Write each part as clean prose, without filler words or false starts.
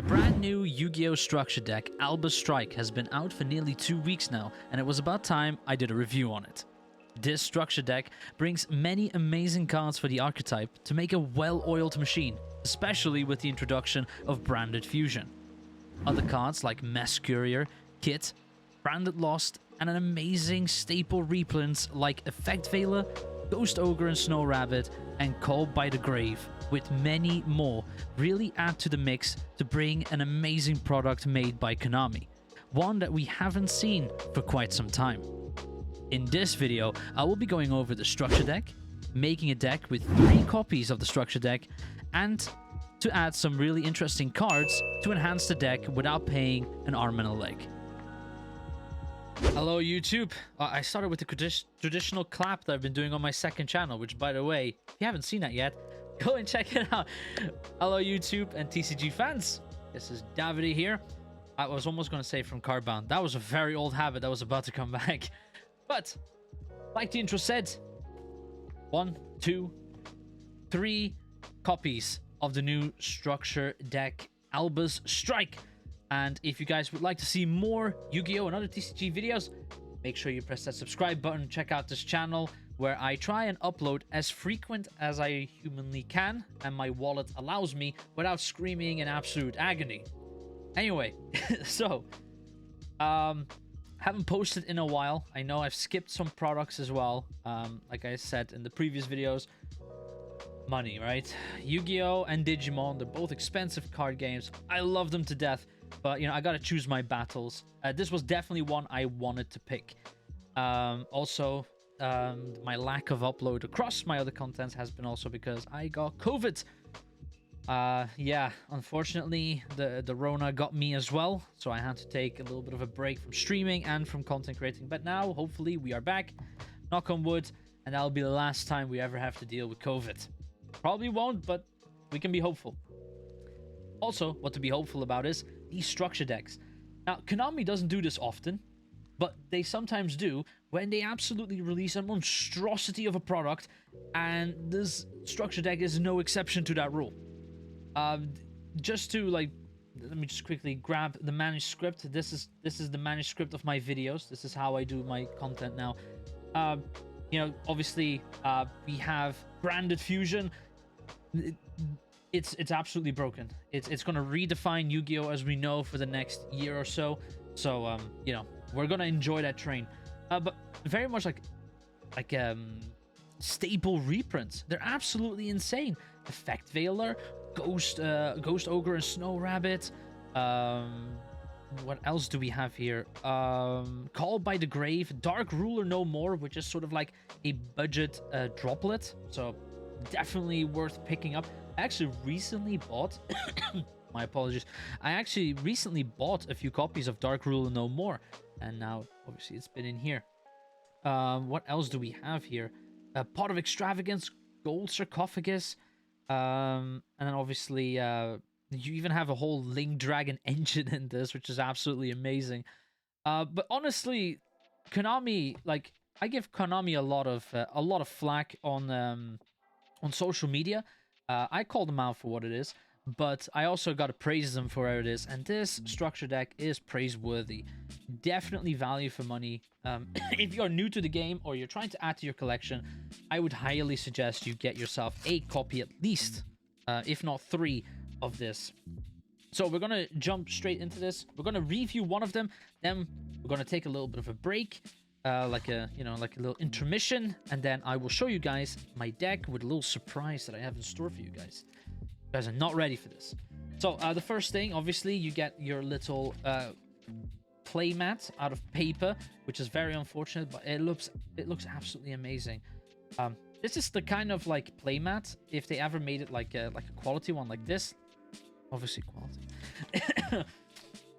The brand new Yu-Gi-Oh! Structure deck, ALBAZ Strike, has been out for nearly 2 weeks now, and it was about time I did a review on it. This structure deck brings many amazing cards for the archetype to make a well-oiled machine, especially with the introduction of Branded Fusion. Other cards like Mass Courier, Kit, Branded Lost, and an amazing staple replants like Effect Veiler, Ghost Ogre and Snow Rabbit, and Called by the Grave, with many more, really add to the mix to bring an amazing product made by Konami, one that we haven't seen for quite some time. In this video, I will be going over the structure deck, making a deck with 3 copies of the structure deck, and to add some really interesting cards to enhance the deck without paying an arm and a leg. Hello YouTube! I started with the traditional clap that I've been doing on my second channel, which, by the way, if you haven't seen that yet, go and check it out. Hello YouTube and TCG fans! This is Davide here. I was almost going to say from Cardbound. That was a very old habit that was about to come back. But, like the intro said, 1, 2, 3 copies of the new structure deck ALBAZ Strike. And if you guys would like to see more Yu-Gi-Oh! And other TCG videos, make sure you press that subscribe button. Check out this channel where I try and upload as frequent as I humanly can and my wallet allows me without screaming in absolute agony. Anyway, so, haven't posted in a while. I know I've skipped some products as well. Like I said in the previous videos, money, right? Yu-Gi-Oh! And Digimon, they're both expensive card games. I love them to death. But, you know, I gotta choose my battles. This was definitely one I wanted to pick. Also, my lack of upload across my other contents has been also because I got COVID. Yeah, unfortunately, the Rona got me as well. So I had to take a little bit of a break from streaming and from content creating. But now, hopefully, we are back. Knock on wood. And that'll be the last time we ever have to deal with COVID. Probably won't, but we can be hopeful. Also, what to be hopeful about is these structure decks. Now, Konami doesn't do this often, but they sometimes do when they absolutely release a monstrosity of a product, and this structure deck is no exception to that rule. Just to, like, let me just quickly grab the manuscript. This is the manuscript of my videos. This is how I do my content now. You know, obviously, we have Branded Fusion. It's absolutely broken. It's gonna redefine Yu-Gi-Oh! As we know for the next year or so. So you know, we're gonna enjoy that train. But very much like staple reprints. They're absolutely insane. Effect Veiler, Ghost Ogre and Snow Rabbit. What else do we have here? Called by the Grave, Dark Ruler No More, which is sort of like a budget droplet. So definitely worth picking up. I actually recently bought my apologies. I actually recently bought a few copies of Dark Ruler No More, and now obviously it's been in here. What else do we have here? Pot of Extravagance, Gold Sarcophagus, and then obviously you even have a whole Link Dragon engine in this, which is absolutely amazing. But honestly, Konami, like, I give Konami a lot of flack on social media. I call them out for what it is, but I also got to praise them for what it is, and this structure deck is praiseworthy. Definitely value for money. If you're new to the game or you're trying to add to your collection, I would highly suggest you get yourself a copy at least, if not 3 of this. So we're going to jump straight into this. We're going to review one of them, then we're going to take a little bit of a break. Like a little intermission, and then I will show you guys my deck with a little surprise that I have in store for you guys. You guys are not ready for this. So the first thing, obviously, you get your little playmat out of paper, which is very unfortunate, but it looks absolutely amazing. This is the kind of like playmat if they ever made it like a quality one like this. Obviously quality.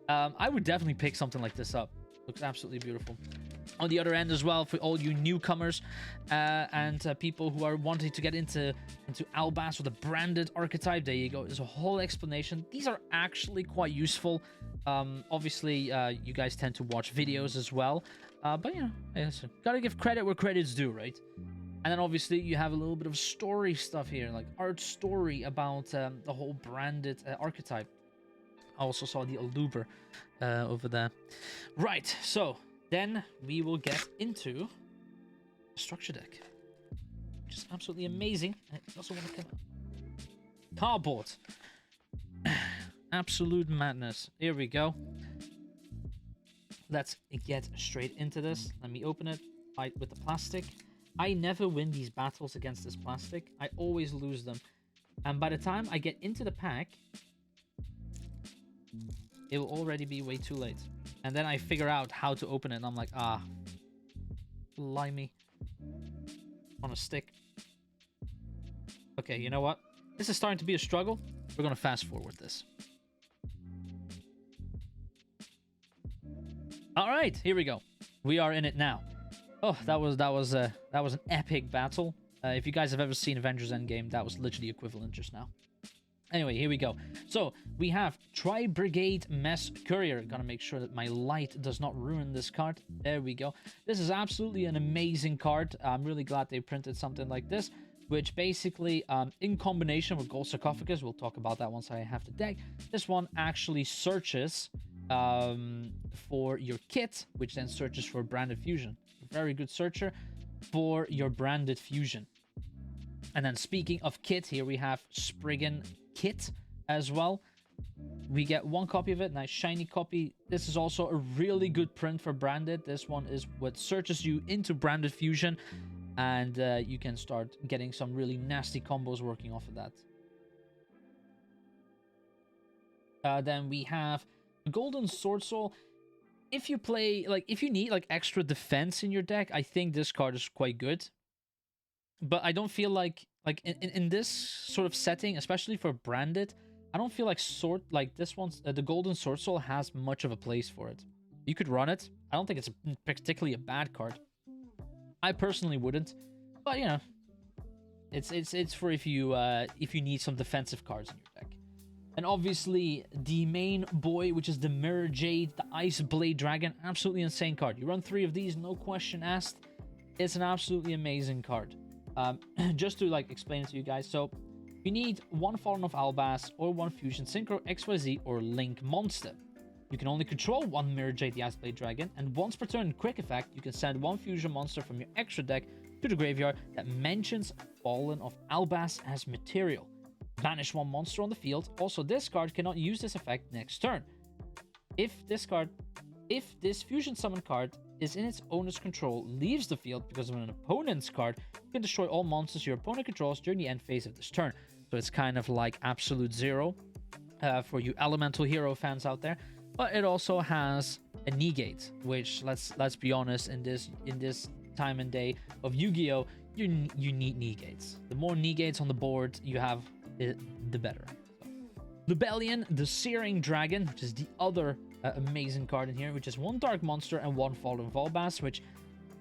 I would definitely pick something like this up. Looks absolutely beautiful. On the other end as well, for all you newcomers and people who are wanting to get into ALBAZ with a branded archetype, there you go. There's a whole explanation. These are actually quite useful. Obviously, you guys tend to watch videos as well. But, you know, gotta give credit where credit's due, right? And then obviously you have a little bit of story stuff here, like art story about the whole branded archetype. also saw the Aluber over there. Right, so then we will get into the structure deck, which is absolutely amazing. And I also want to come out. Cardboard. Absolute madness. Here we go. Let's get straight into this. Let me open it. Fight with the plastic. I never win these battles against this plastic. I always lose them. And by the time I get into the pack, it will already be way too late. And then I figure out how to open it, and I'm like, ah, blimey. On a stick. Okay, you know what? This is starting to be a struggle. We're gonna fast forward this. All right, here we go. We are in it now. Oh, that was an epic battle. If you guys have ever seen Avengers Endgame, that was literally equivalent just now. Anyway, here we go. So we have Tri-Brigade Mess Courier. Gotta make sure that my light does not ruin this card. There we go. This is absolutely an amazing card. I'm really glad they printed something like this, which basically, in combination with Gold Sarcophagus, we'll talk about that once I have the deck. This one actually searches for your kit, which then searches for branded fusion. Very good searcher for your branded fusion. And then speaking of kit, here we have Spriggan Kit as well. We get one copy of it, nice shiny copy. This is also a really good print for branded. This one is what searches you into branded fusion, and you can start getting some really nasty combos working off of that. Then we have Golden Sword Soul. If you play, like, if you need, like, extra defense in your deck, I think this card is quite good. But I don't feel like in this sort of setting, especially for branded, I don't feel like this one's, the Golden Sword Soul has much of a place for it. You could run it. I don't think it's particularly a bad card. I personally wouldn't. But, you know, it's for if you need some defensive cards in your deck. And obviously, the main boy, which is the Mirror Jade, the Ice Blade Dragon. Absolutely insane card. You run 3 of these, no question asked. It's an absolutely amazing card. Just to, like, explain it to you guys. So, you need 1 Fallen of ALBAZ, or 1 Fusion Synchro, XYZ, or Link monster. You can only control 1 Mirror Jade, the Ice Blade Dragon, and once per turn in quick effect, you can send 1 Fusion monster from your extra deck to the graveyard that mentions Fallen of ALBAZ as material. Banish 1 monster on the field. Also, this card cannot use this effect next turn. If this fusion summon card is in its owner's control, leaves the field because of an opponent's card, you can destroy all monsters your opponent controls during the end phase of this turn. So it's kind of like Absolute Zero for you Elemental Hero fans out there. But it also has a negate, which let's be honest, in this time and day of Yu-Gi-Oh, you need negates. The more negates on the board you have, the better. So, Lubellion, the Searing Dragon, which is the other amazing card in here, which is 1 Dark Monster and 1 Fallen of ALBAZ, which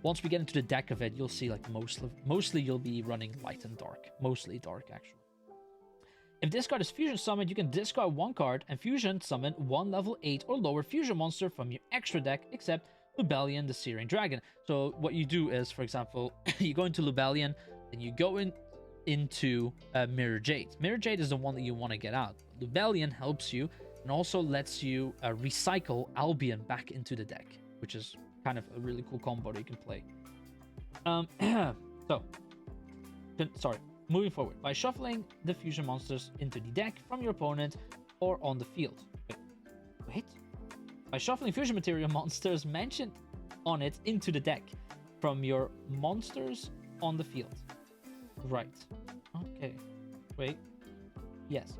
once we get into the deck of it, you'll see, like, mostly you'll be running light and dark. Mostly dark, actually. If this card is fusion summoned, you can discard 1 card and fusion summon 1 level 8 or lower fusion monster from your extra deck, except Lubellion, the Searing Dragon. So what you do is, for example, you go into Lubellion, and you go into Mirror Jade. Mirror Jade is the one that you want to get out. Lubellion helps you and also lets you recycle Albion back into the deck, which is kind of a really cool combo that you can play. Moving forward, by shuffling the fusion monsters into the deck from your opponent or on the field. Wait. By shuffling fusion material monsters mentioned on it into the deck from your monsters on the field. Right. Okay. Wait. Yes.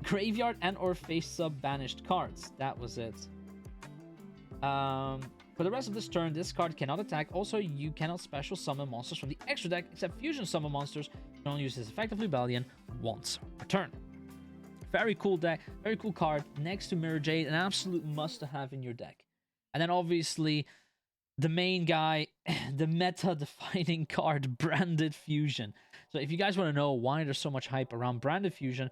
Graveyard and or face-up banished cards. That was it. For the rest of this turn, this card cannot attack. Also, you cannot special summon monsters from the extra deck, except fusion summon monsters. You can only use this effect of Lubellion once per turn. Very cool deck. Very cool card. Next to Mirror Jade, an absolute must-to-have in your deck. And then obviously, the main guy, the meta-defining card, Branded Fusion. So if you guys want to know why there's so much hype around Branded Fusion,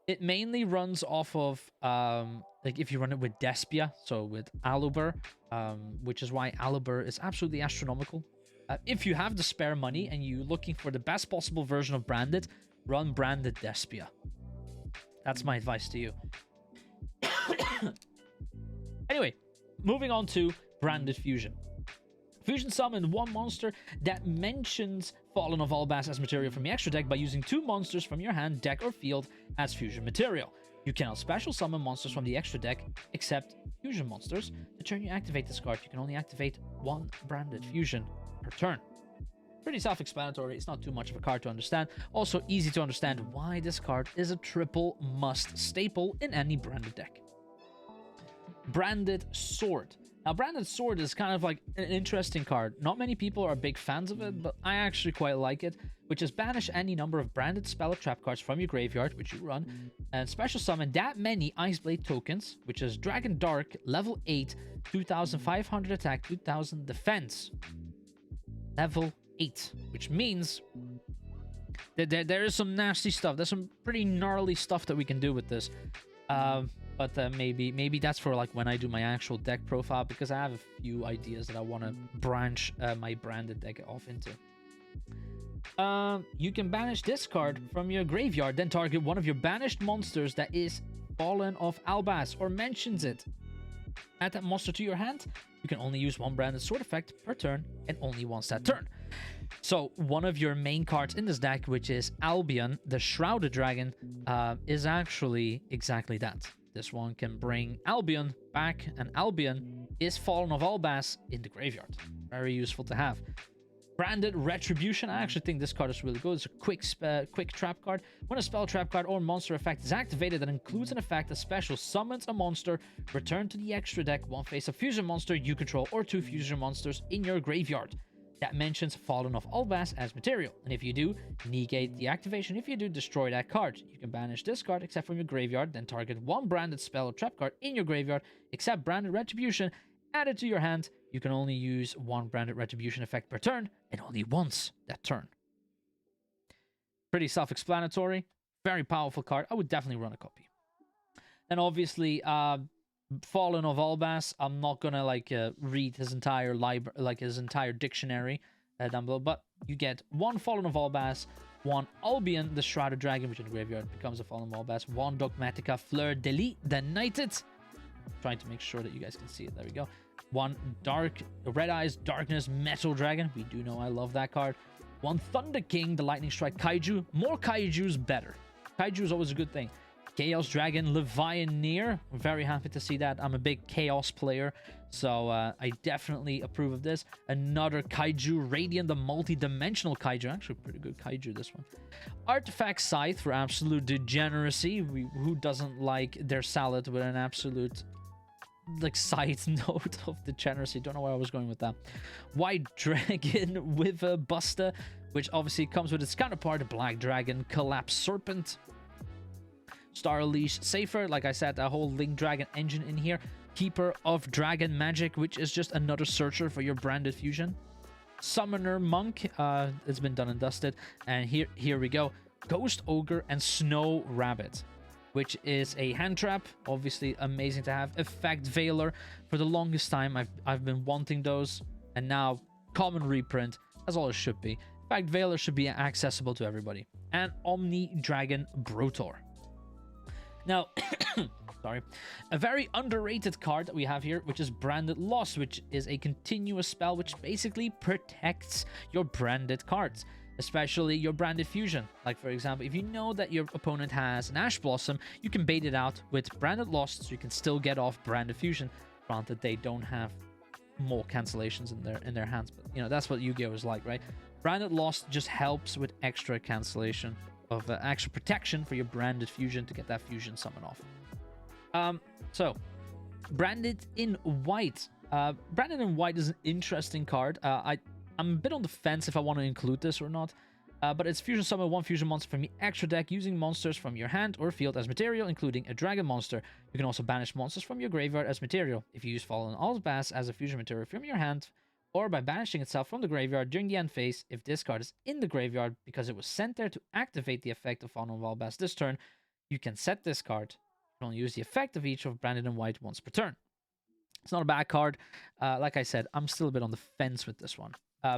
it mainly runs off of, like, if you run it with Despia, so with Aluber, which is why Aluber is absolutely astronomical. If you have the spare money and you're looking for the best possible version of Branded, run Branded Despia. That's my advice to you. Anyway, moving on to Branded Fusion. Fusion summon one monster that mentions Fallen of Albaz as material from the extra deck by using 2 monsters from your hand, deck, or field as fusion material. You cannot special summon monsters from the extra deck except fusion monsters. The turn you activate this card, you can only activate 1 branded fusion per turn. Pretty self-explanatory, it's not too much of a card to understand. Also easy to understand why this card is a triple must staple in any branded deck. Branded Sword. Now, Branded Sword is kind of like an interesting card. Not many people are big fans of it, but I actually quite like it, which is banish any number of branded spell or trap cards from your graveyard, which you run, and special summon that many Iceblade tokens, which is Dragon Dark, level 8, 2500 attack, 2000 defense. Level 8, which means that there is some nasty stuff. There's some pretty gnarly stuff that we can do with this. But maybe that's for like when I do my actual deck profile, because I have a few ideas that I want to branch my branded deck off into. You can banish this card from your graveyard, then target one of your banished monsters that is Fallen of Albaz or mentions it. Add that monster to your hand. You can only use 1 branded sword effect per turn and only once that turn. So one of your main cards in this deck, which is Albion, the Shrouded Dragon, is actually exactly that. This one can bring Albion back, and Albion is Fallen of Albaz in the graveyard. Very useful to have. Branded Retribution. I actually think this card is really good. It's a quick trap card. When a spell, trap card, or monster effect is activated that includes an effect that special summons a monster, return to the extra deck 1 face-up fusion monster you control or 2 fusion monsters in your graveyard. That mentions Fallen of Albaz as material, and if you do, negate the activation. If you do, destroy that card. You can banish this card except from your graveyard, then target 1 branded spell or trap card in your graveyard, except Branded Retribution, add it to your hand. You can only use 1 Branded Retribution effect per turn, and only once that turn. Pretty self-explanatory, very powerful card. I would definitely run a copy. And obviously, Fallen of Albaz, I'm not gonna read his entire library, his entire dictionary down below, but you get 1 Fallen of Albaz, 1 Albion, the Shrouded Dragon, which in the graveyard becomes a Fallen of Albaz, 1 Dogmatica Fleur d'Elite, the Knighted. Trying to make sure that you guys can see it. There we go. 1 Red Eyes Darkness Metal Dragon. We do know I love that card. 1 Thunder King, the Lightning Strike Kaiju. More Kaijus, better. Kaiju is always a good thing. Chaos Dragon Levianeer. I'm very happy to see that. I'm a big Chaos player, so I definitely approve of this. Another Kaiju, Radiant, the multi-dimensional Kaiju. Actually, pretty good Kaiju, this one. Artifact Scythe for absolute degeneracy. Who doesn't like their salad with an absolute side note of degeneracy? Don't know where I was going with that. White Dragon with a Buster, which obviously comes with its counterpart, Black Dragon Collapse Serpent. Star Leash Safer, like I said, that whole Link Dragon engine in here. Keeper of Dragon Magic, which is just another searcher for your branded fusion. Summoner Monk, it's been done and dusted. And here we go. Ghost Ogre and Snow Rabbit, which is a hand trap, obviously amazing to have. Effect Veiler, for the longest time I've been wanting those, and now common reprint, as all it should be. Effect Veiler should be accessible to everybody. And Omni Dragon Brotor. Now, sorry, a very underrated card that we have here, which is Branded Lost, which is a continuous spell which basically protects your branded cards, especially your branded fusion. Like, for example, if you know that your opponent has an Ash Blossom, you can bait it out with Branded Lost, so you can still get off branded fusion. Granted, they don't have more cancellations in their hands, but you know that's what Yu-Gi-Oh is like, right? Branded Lost just helps with extra cancellation of extra protection for your branded fusion to get that fusion summon off. So Branded in White. Branded in White is an interesting card. I'm a bit on the fence if I want to include this or not. But it's fusion summon 1 fusion monster from your extra deck using monsters from your hand or field as material, including a dragon monster. You can also banish monsters from your graveyard as material. If you use Fallen Albaz as a fusion material from your hand, or by banishing itself from the graveyard during the end phase, if this card is in the graveyard because it was sent there to activate the effect of Fallen Albaz this turn, you can set this card. You can only use the effect of each of Branded in White once per turn. It's not a bad card. Like I said, I'm still a bit on the fence with this one.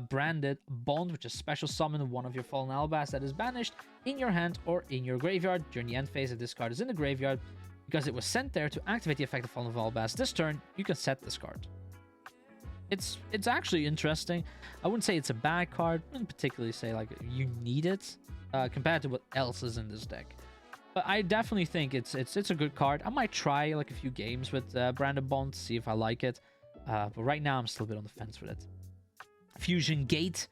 Branded Bond, which is special summon 1 of your Fallen Albaz that is banished in your hand or in your graveyard during the end phase. If this card is in the graveyard, Because it was sent there to activate the effect of Fallen ALBAZ. This turn, you can set this card. It's actually interesting. I wouldn't say it's a bad card. I wouldn't particularly say like you need it compared to what else is in this deck. But I definitely think it's a good card. I might try like a few games with Branded Bond, see if I like it. But right now I'm still a bit on the fence with it. Fusion Gate,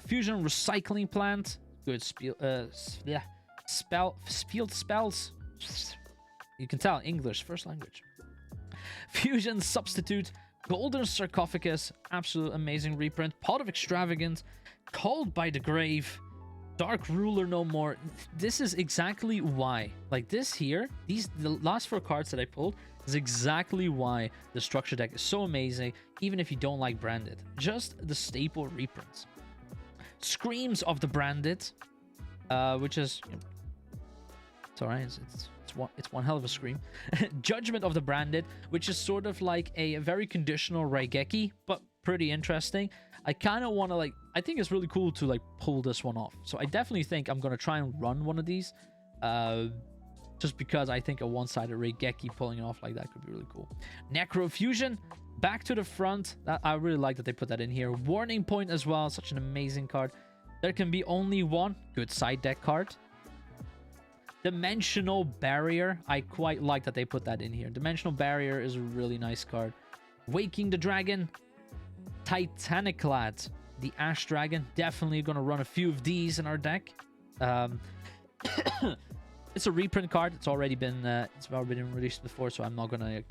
Fusion Recycling Plant, good field spells. You can tell English, first language. Fusion Substitute, Golden Sarcophagus, absolute amazing reprint. Pot of Extravagance, Called by the Grave, Dark Ruler No More. This is exactly why, like this here, the last 4 cards that I pulled is exactly why the structure deck is so amazing, even if you don't like Branded. Just the staple reprints. Screams of the Branded, which is, you know, it's alright, it's one hell of a scream. Judgment of the Branded, which is sort of like a very conditional Raigeki, but pretty interesting. I kind of want to like, I think it's really cool to like pull this one off. So I definitely think I'm going to try and run one of these. Just because I think a one-sided Raigeki pulling it off like that could be really cool. Necrofusion, back to the front. I really like that they put that in here. Warning Point as well, such an amazing card. There can be only one good side deck card. Dimensional Barrier, I quite like that they put that in here. Dimensional Barrier is a really nice card. Waking the Dragon, Titaniclad, the Ash Dragon. Definitely going to run a few of these in our deck. It's a reprint card. It's already been released before, so I'm not going to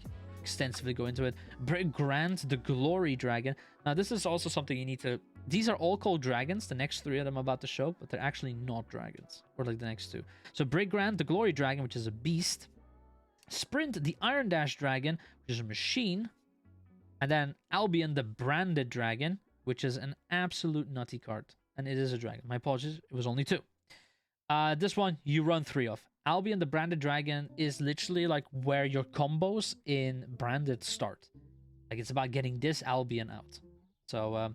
extensively go into it. Brig Grand, the Glory Dragon. Now, this is also something you need to... These are all called dragons, the next 3 of them I'm about to show, but they're actually not dragons, or like the next 2. So Brig Grand, the Glory Dragon, which is a beast. Sprint, the Iron Dash Dragon, which is a machine. And then Albion, the Branded Dragon, which is an absolute nutty card. And it is a dragon. My apologies, it was only 2. This one, you run 3 of. Albion, the Branded Dragon, is literally like where your combos in Branded start. Like, it's about getting this Albion out. So,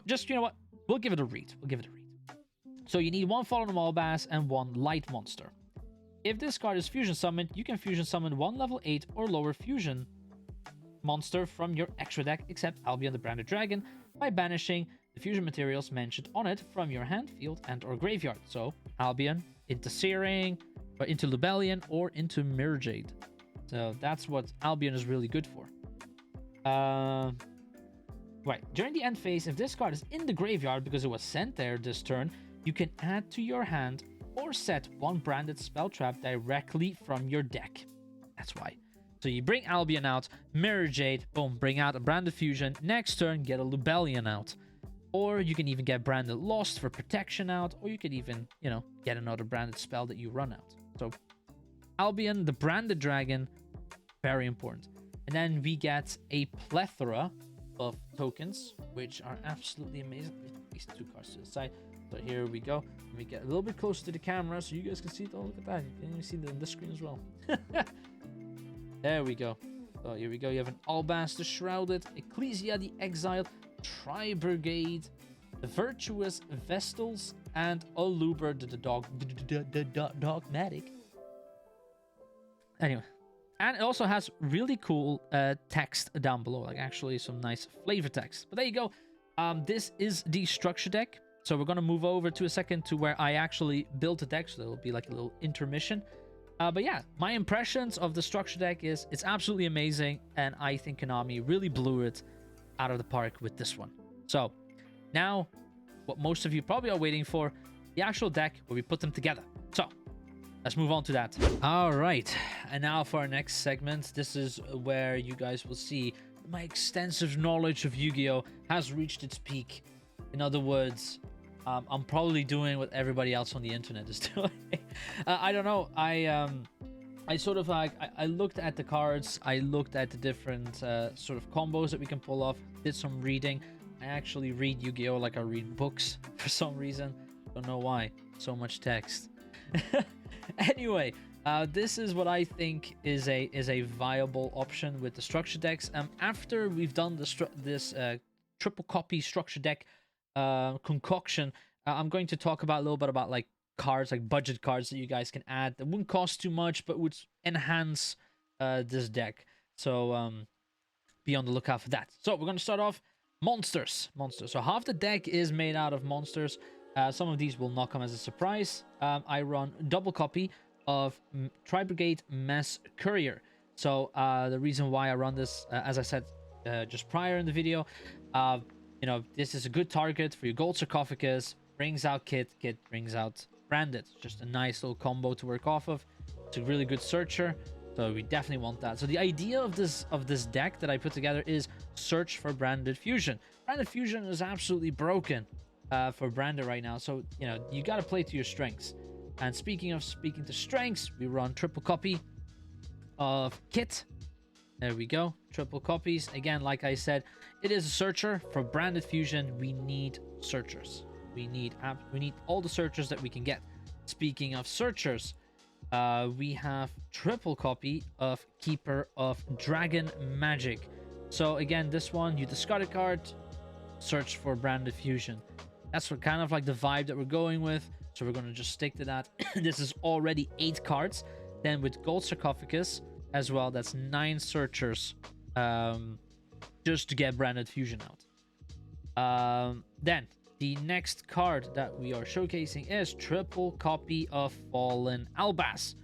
just, you know what? We'll give it a read. So, you need 1 Fallen ALBAZ and 1 Light Monster. If this card is Fusion Summoned, you can Fusion Summon 1 level 8 or lower Fusion monster from your extra deck, except Albion, the Branded Dragon, by banishing the fusion materials mentioned on it from your hand, field, and or graveyard. So, Albion into Searing, or into Lubellion, or into Mirror Jade. So that's what Albion is really good for. Right, during the end phase, if this card is in the graveyard because it was sent there this turn, you can add to your hand or set 1 Branded spell trap directly from your deck. That's why. So you bring Albion out, Mirror Jade, boom, bring out a Branded Fusion. Next turn, get a Lubellion out. Or you can even get Branded Lost for protection out, or you could even, you know, get another Branded spell that you run out. So, Albion, the Branded Dragon, very important. And then we get a plethora of tokens, which are absolutely amazing. These 2 cards to the side. So here we go. Let me get a little bit closer to the camera so you guys can see it. Oh, look at that. You can even see it on this screen as well. There we go. So here we go. You have an ALBAZ the Shrouded, Ecclesia the Exiled, Tri-Brigade, the Virtuous Vestals, and Aluber the Dogmatic. Anyway, and it also has really cool text down below, like actually some nice flavor text. But there you go. This is the structure deck. So we're going to move over to a second to where I actually built a deck. So there'll be like a little intermission. But yeah, my impressions of the structure deck is it's absolutely amazing. And I think Konami really blew it out of the park with this one. So now what most of you probably are waiting for, the actual deck where we put them together. So let's move on to that. All right, and now for our next segment. This is where you guys will see my extensive knowledge of Yu-Gi-Oh has reached its peak. In other words, I'm probably doing what everybody else on the internet is doing. I don't know. I sort of like, I looked at the cards, I looked at the different sort of combos that we can pull off, did some reading. I actually read Yu-Gi-Oh like I read books for some reason. Don't know why. So much text. Anyway, this is what I think is a viable option with the structure decks. After we've done this triple copy structure deck concoction, I'm going to talk about a little bit about like cards, like budget cards that you guys can add that wouldn't cost too much but would enhance this deck. So be on the lookout for that. So we're going to start off monsters. So half the deck is made out of monsters. Some of these will not come as a surprise. I run double copy of Tri-Brigade Mass Courier. So the reason why I run this, as I said just prior in the video, you know, this is a good target for your gold sarcophagus. Brings out Kit brings out Branded. Just a nice little combo to work off of. It's a really good searcher, so we definitely want that. So the idea of this deck that I put together is search for Branded Fusion. Branded Fusion is absolutely broken for Branded right now, so you know you got to play to your strengths. And speaking to strengths, we run triple copy of Kit. There we go, triple copies. Again, like I said, it is a searcher. For Branded Fusion, we need searchers. We need all the searchers that we can get. Speaking of searchers, we have triple copy of Keeper of Dragon Magic. So again, this one, you discard a card, search for Branded Fusion. That's what kind of like the vibe that we're going with. So we're going to just stick to that. This is already 8 cards. Then with Gold Sarcophagus as well, that's 9 searchers just to get Branded Fusion out. Then the next card that we are showcasing is triple copy of Fallen ALBAZ.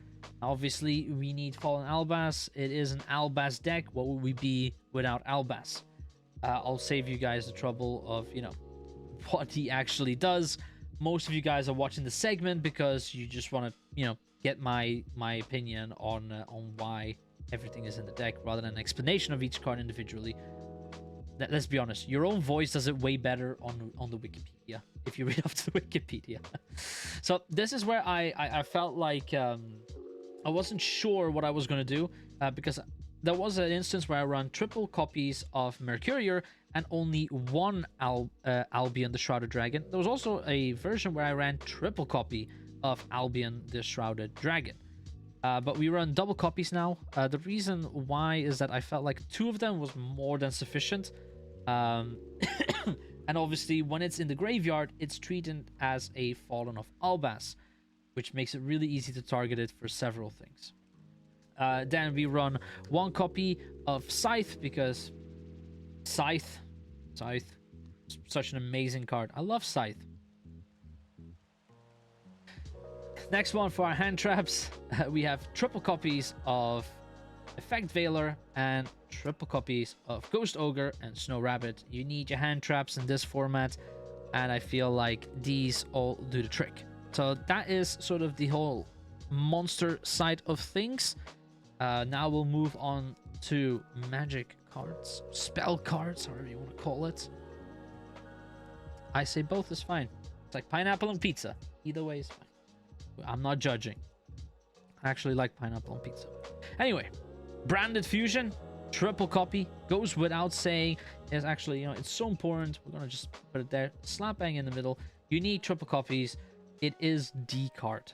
Obviously, we need Fallen ALBAZ. It is an ALBAZ deck. What would we be without ALBAZ? I'll save you guys the trouble of, you know, what he actually does. Most of you guys are watching the segment because you just want to, you know, get my opinion on why everything is in the deck rather than an explanation of each card individually. Let's be honest, your own voice does it way better on the Wikipedia if you read off the Wikipedia. So this is where I felt like I wasn't sure what I was going to do because there was an instance where I run triple copies of Mercurier and only one Albion the Shrouded Dragon. There was also a version where I ran triple copy of Albion the Shrouded Dragon. But we run double copies now. The reason why is that I felt like 2 of them was more than sufficient. And obviously when it's in the graveyard, it's treated as a Fallen of ALBAZ, which makes it really easy to target it for several things. Then we run 1 copy of Scythe because Scythe, such an amazing card. I love Scythe. Next one for our hand traps, we have triple copies of Effect Veiler and triple copies of Ghost Ogre and Snow Rabbit. You need your hand traps in this format, and I feel like these all do the trick. So that is sort of the whole monster side of things. Now we'll move on to magic cards, spell cards, however you want to call it. I say both is fine. It's like pineapple and pizza. Either way is fine. I'm not judging. I actually like pineapple on pizza. Anyway, Branded Fusion, triple copy, goes without saying. It's actually, you know, it's so important. We're gonna just put it there, slap bang in the middle. You need triple copies. It is the card.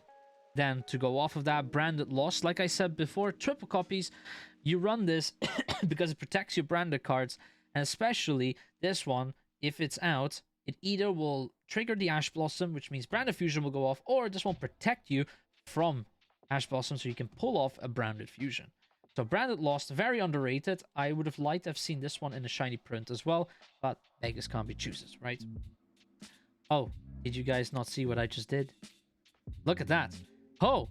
Then to go off of that, Branded Lost, like I said before, triple copies. You run this because it protects your branded cards, and especially this one, if it's out, it either will trigger the Ash Blossom, which means Branded Fusion will go off, or this won't protect you from Ash Blossom, so you can pull off a Branded Fusion. So Branded Lost, very underrated. I would have liked to have seen this one in a shiny print as well, but beggars can't be choosers, right? Oh, did you guys not see what I just did? Look at that. Oh,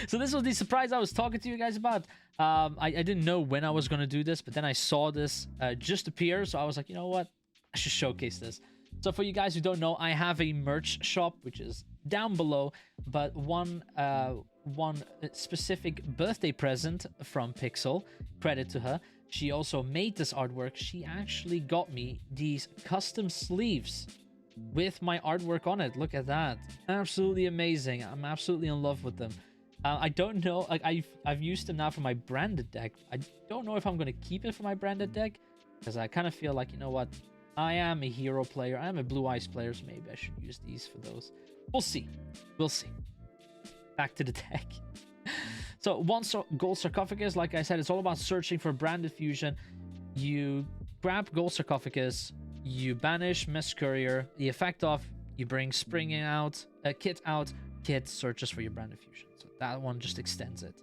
so this was the surprise I was talking to you guys about. I didn't know when I was going to do this, but then I saw this just appear, so I was like, you know what? I should showcase this. So for you guys who don't know, I have a merch shop, which is down below, but one specific birthday present from Pixel, credit to her. She also made this artwork. She actually got me these custom sleeves with my artwork on it. Look at that. Absolutely amazing. I'm absolutely in love with them. I don't know, like I've used them now for my branded deck. I don't know if I'm going to keep it for my branded deck, because I kind of feel like, you know what, I am a hero player, I am a Blue Eyes player, so maybe I should use these for those. We'll see. We'll see. Back to the deck. So one gold sarcophagus, like I said, it's all about searching for Branded Fusion. You grab gold sarcophagus, you banish Mass Courier. The effect of You bring Spring out, Kit out, Kit searches for your Branded Fusion. So that one just extends it.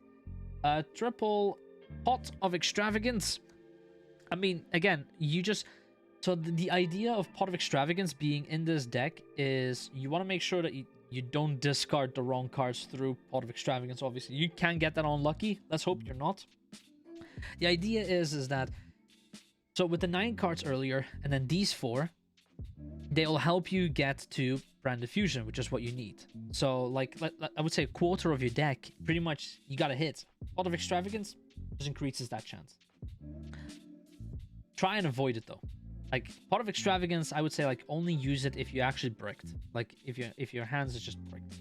Triple Pot of Extravagance. I mean, again, you just... So the idea of Pot of Extravagance being in this deck is you want to make sure that you don't discard the wrong cards through Pot of Extravagance, obviously. You can get that unlucky. Let's hope you're not. The idea is that... So with the 9 cards earlier, and then these 4, they'll help you get to Branded Fusion, which is what you need. So, like, I would say a quarter of your deck, pretty much, you gotta hit. Pot of Extravagance just increases that chance. Try and avoid it, though. Like, Pot of Extravagance, I would say, like, only use it if you actually bricked. Like, if your hands is just bricked.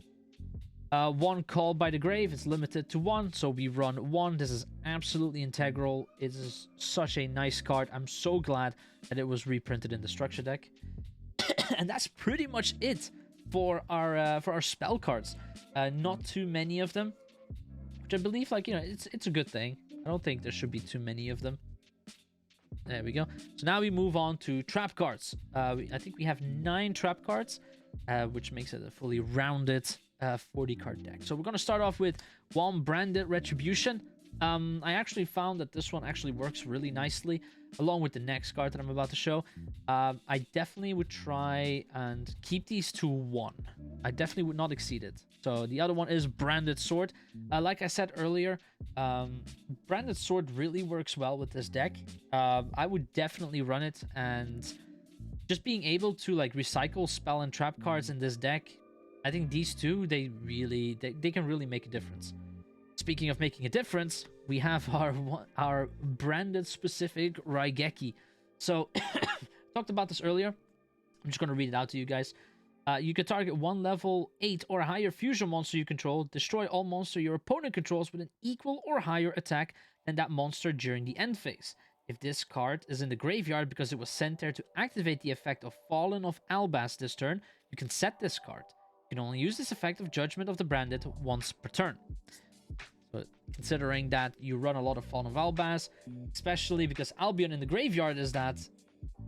1 Called by the Grave, it's limited to 1, so we run 1. This is absolutely integral. It is such a nice card. I'm so glad that it was reprinted in the structure deck. And that's pretty much it for our spell cards. Not too many of them, which I believe, like, you know, it's a good thing. I don't think there should be too many of them. There we go. So now we move on to trap cards. I think we have 9 trap cards, which makes it a fully rounded 40 card deck. So we're going to start off with 1 Branded Retribution. I actually found that this one actually works really nicely along with the next card that I'm about to show. I definitely would try and keep these to 1. I definitely would not exceed it. So the other one is Branded Sword. Like I said earlier, Branded Sword really works well with this deck. I would definitely run it, and just being able to like recycle spell and trap cards in this deck, I think these two, they can really make a difference. Speaking of making a difference, we have our branded specific Raigeki. So, talked about this earlier. I'm just going to read it out to you guys. You can target 1 level 8 or higher fusion monster you control. Destroy all monster your opponent controls with an equal or higher attack than that monster during the end phase. If this card is in the graveyard because it was sent there to activate the effect of Fallen of ALBAZ this turn, you can set this card. You can only use this effect of Judgment of the Branded once per turn. So, considering that you run a lot of Fallen of ALBAZ, especially because Albion in the graveyard is that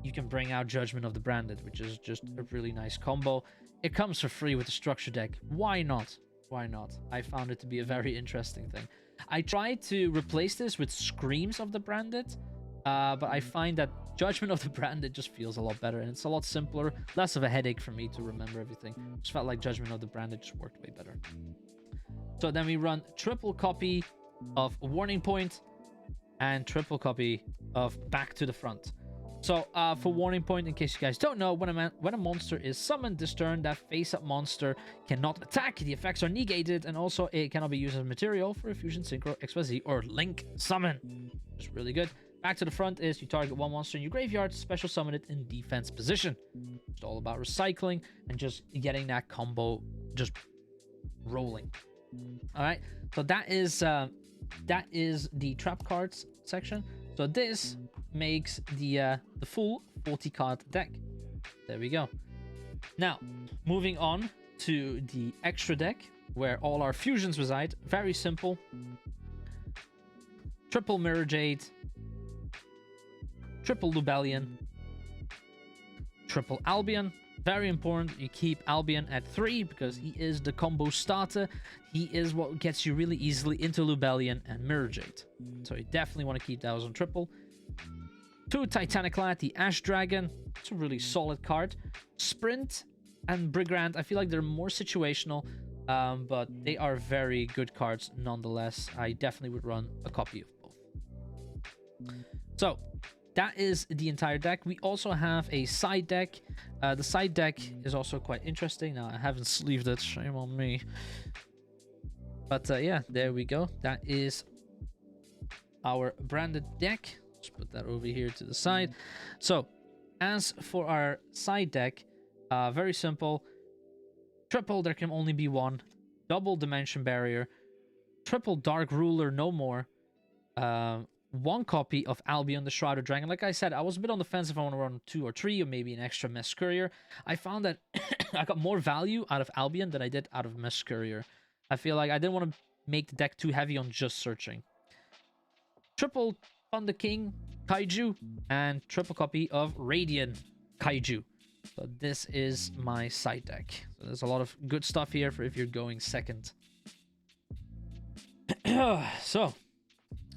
you can bring out Judgment of the Branded, which is just a really nice combo. It comes for free with the structure deck. Why not? Why not? I found it to be a very interesting thing. I tried to replace this with Screams of the Branded, but I find that Judgment of the Branded just feels a lot better, and it's a lot simpler, less of a headache for me to remember everything. Just felt like Judgment of the Branded just worked way better. So then we run triple copy of Warning Point and triple copy of Back to the Front. So for Warning Point, in case you guys don't know, when a monster is summoned this turn, that face-up monster cannot attack. The effects are negated, and also it cannot be used as material for a Fusion, Synchro, XYZ, or Link summon. Just really good. Back to the Front is you target 1 monster in your graveyard, special summon it in defense position. It's all about recycling and just getting that combo just rolling. All right, so that is the trap cards section. So this makes the full 40 card deck. There we go. Now moving on to the extra deck where all our fusions reside. Very simple. Triple Mirror Jade, triple Lubellion, triple Albion. Very important, you keep Albion at 3 because he is the combo starter. He is what gets you really easily into Lubellion and Mirror Jade. So you definitely want to keep those on triple. 2 Titaniclad, the Ash Dragon. It's a really solid card. Sprint and Brigand, I feel like they're more situational, but they are very good cards nonetheless. I definitely would run a copy of both. So that is the entire deck. We also have a side deck. The side deck is also quite interesting. Now, I haven't sleeved it. Shame on me. But yeah, there we go. That is our branded deck. Let's put that over here to the side. So, as for our side deck, very simple. Triple, there can only be 1. Double Dimension Barrier. Triple Dark Ruler, no more. 1 copy of Albion the Shrouded Dragon. Like I said, I was a bit on the fence if I want to run 2 or 3, or maybe an extra Mess Courier. I found that I got more value out of Albion than I did out of Mess Courier. I feel like I didn't want to make the deck too heavy on just searching. Triple Thunder King Kaiju and triple copy of Radiant Kaiju. So this is my side deck. So there's a lot of good stuff here for if you're going second. So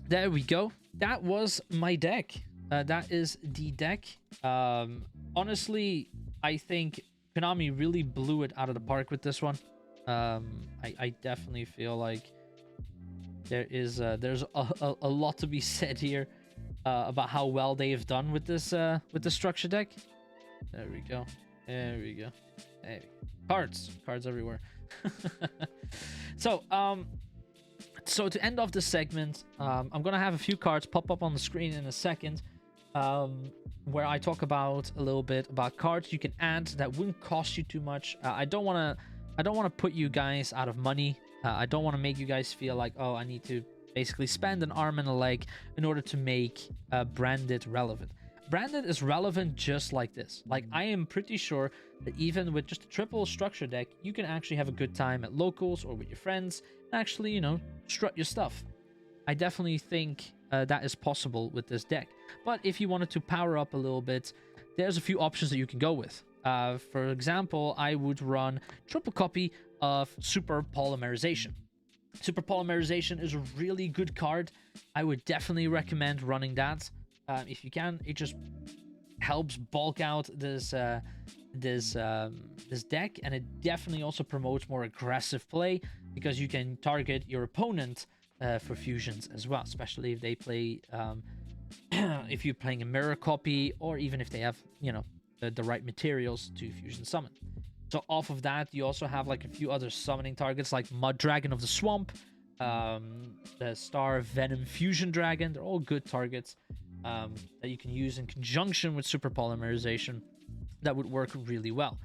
there we go. That was my deck. That is the deck. Honestly, I think Konami really blew it out of the park with this one. I definitely feel like there's a lot to be said here about how well they have done with this structure deck. There we go. There we go. There we go. Cards everywhere. So to end off this segment, I'm gonna have a few cards pop up on the screen in a second, where I talk about a little bit about cards you can add that wouldn't cost you too much. I don't wanna put you guys out of money. I don't want to make you guys feel like, oh, I need to basically spend an arm and a leg in order to make Branded relevant. Branded is relevant just like this. Like, I am pretty sure that even with just a triple structure deck, you can actually have a good time at locals or with your friends and actually, you know, strut your stuff. I definitely think that is possible with this deck. But if you wanted to power up a little bit, there's a few options that you can go with. For example, I would run triple copy of Super Polymerization. Super Polymerization is a really good card. I would definitely recommend running that. If you can, it just helps bulk out this deck, and it definitely also promotes more aggressive play because you can target your opponent for fusions as well, especially if they play if you're playing a mirror copy, or even if they have, you know, the right materials to fusion summon. So off of that, you also have like a few other summoning targets like Mud Dragon of the Swamp, the Star Venom Fusion Dragon. They're all good targets that you can use in conjunction with Super Polymerization. That would work really well.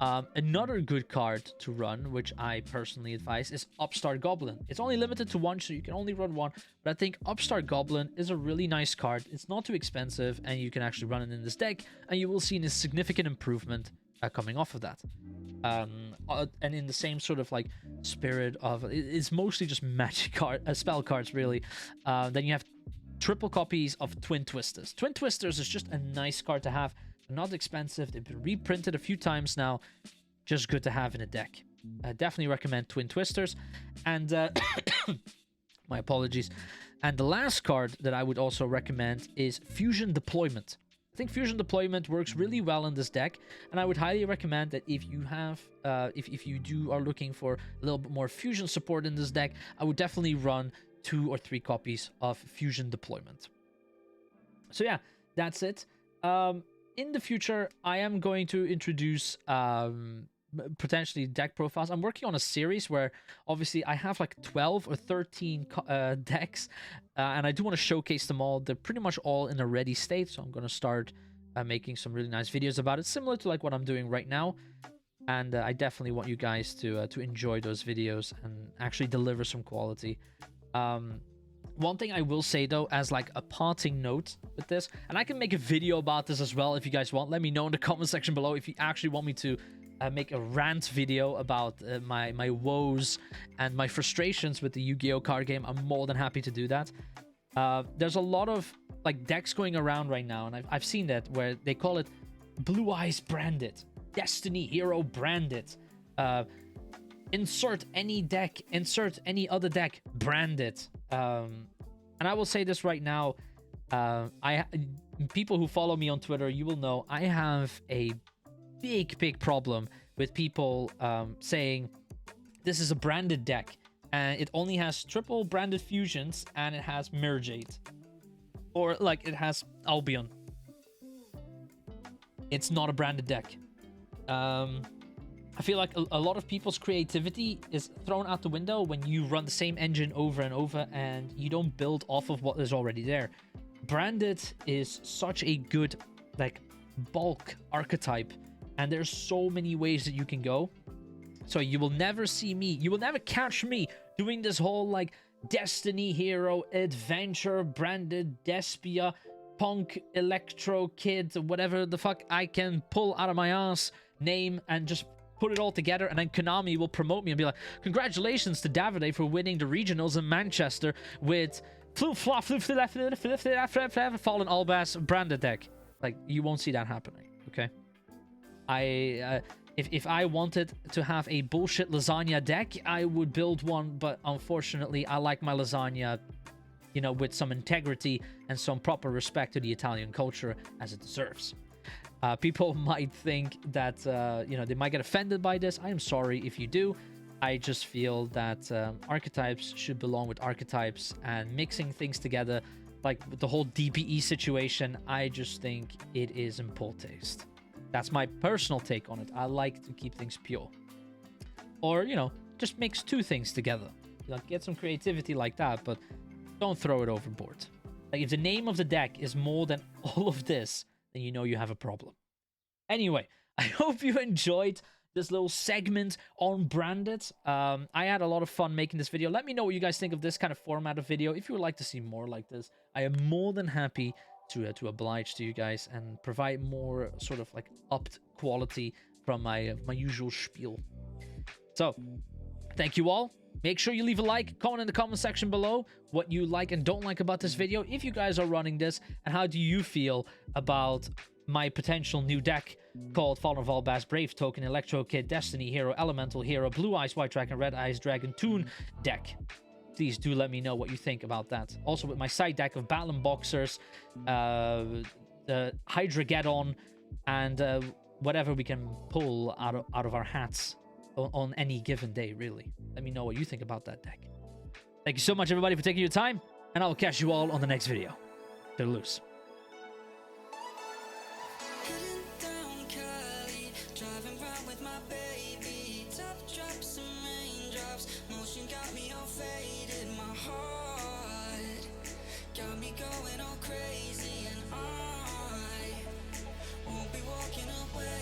Another good card to run, which I personally advise, is Upstart Goblin. It's only limited to one, so you can only run one, but I think Upstart Goblin is a really nice card. It's not too expensive, and you can actually run it in this deck, and you will see a significant improvement coming off of that. And in the same sort of like spirit of, it's mostly just magic spell cards, really. Then you have triple copies of Twin Twisters. Twin Twisters is just a nice card to have. They're not expensive. They've been reprinted a few times now. Just good to have in a deck. I definitely recommend Twin Twisters. And my apologies. And the last card that I would also recommend is Fusion Deployment. I think Fusion Deployment works really well in this deck, and I would highly recommend that if you have, if you are looking for a little bit more fusion support in this deck, I would definitely run 2 or 3 copies of Fusion Deployment. So yeah, that's it. In the future, I am going to introduce potentially deck profiles. I'm working on a series where obviously I have like 12 or 13 decks, and I do want to showcase them all. They're pretty much all in a ready state, so I'm going to start making some really nice videos about it, similar to like what I'm doing right now. And I definitely want you guys to enjoy those videos and actually deliver some quality. One thing I will say though, as like a parting note with this, and I can make a video about this as well if you guys want. Let me know in the comment section below if you actually want me to make a rant video about my woes and my frustrations with the Yu-Gi-Oh card game. I'm more than happy to do that. There's a lot of like decks going around right now, and I've seen that where they call it Blue Eyes Branded, Destiny Hero Branded, insert any deck, insert any other deck branded. And I will say this right now, people who follow me on Twitter, you will know I have a big problem with people saying this is a branded deck and it only has triple branded fusions and it has Mirror Jade, or like it has Albion. It's not a branded deck. I feel like a lot of people's creativity is thrown out the window when you run the same engine over and over and you don't build off of what is already there. Branded is such a good like bulk archetype, and there's so many ways that you can go. So you will never see me, you will never catch me doing this whole like Destiny Hero Adventure Branded Despia Punk Electro Kid, whatever the fuck I can pull out of my ass name and just put it all together, and then Konami will promote me and be like, congratulations to Davide for winning the regionals in Manchester with Fallen ALBAZ branded deck. Like, you won't see that happening, okay? If I wanted to have a bullshit lasagna deck, I would build one, but unfortunately, I like my lasagna, you know, with some integrity and some proper respect to the Italian culture as it deserves. People might think that, you know, they might get offended by this. I am sorry if you do. I just feel that archetypes should belong with archetypes, and mixing things together, like with the whole DPE situation, I just think it is in poor taste. That's my personal take on it. I like to keep things pure. Or, you know, just mix two things together. Like, get some creativity like that, but don't throw it overboard. Like, if the name of the deck is more than all of this, then you know you have a problem. Anyway, I hope you enjoyed this little segment on branded. I had a lot of fun making this video. Let me know what you guys think of this kind of format of video. If you would like to see more like this, I am more than happy to oblige to you guys and provide more sort of like upped quality from my usual spiel. So, thank you all. Make sure you leave a like, comment in the comment section below what you like and don't like about this video, if you guys are running this, and how do you feel about my potential new deck called Fallen of ALBAZ, Brave Token, Electro Kid, Destiny Hero, Elemental Hero, Blue Eyes White Dragon, Red Eyes Dragon, Toon deck. Please do let me know what you think about that. Also, with my side deck of Battling Boxers, the Hydrageddon, and whatever we can pull out of our hats on any given day, really. Let me know what you think about that deck. Thank you so much, everybody, for taking your time, and I will catch you all on the next video. Toodaloo. Going all crazy, and I won't be walking away.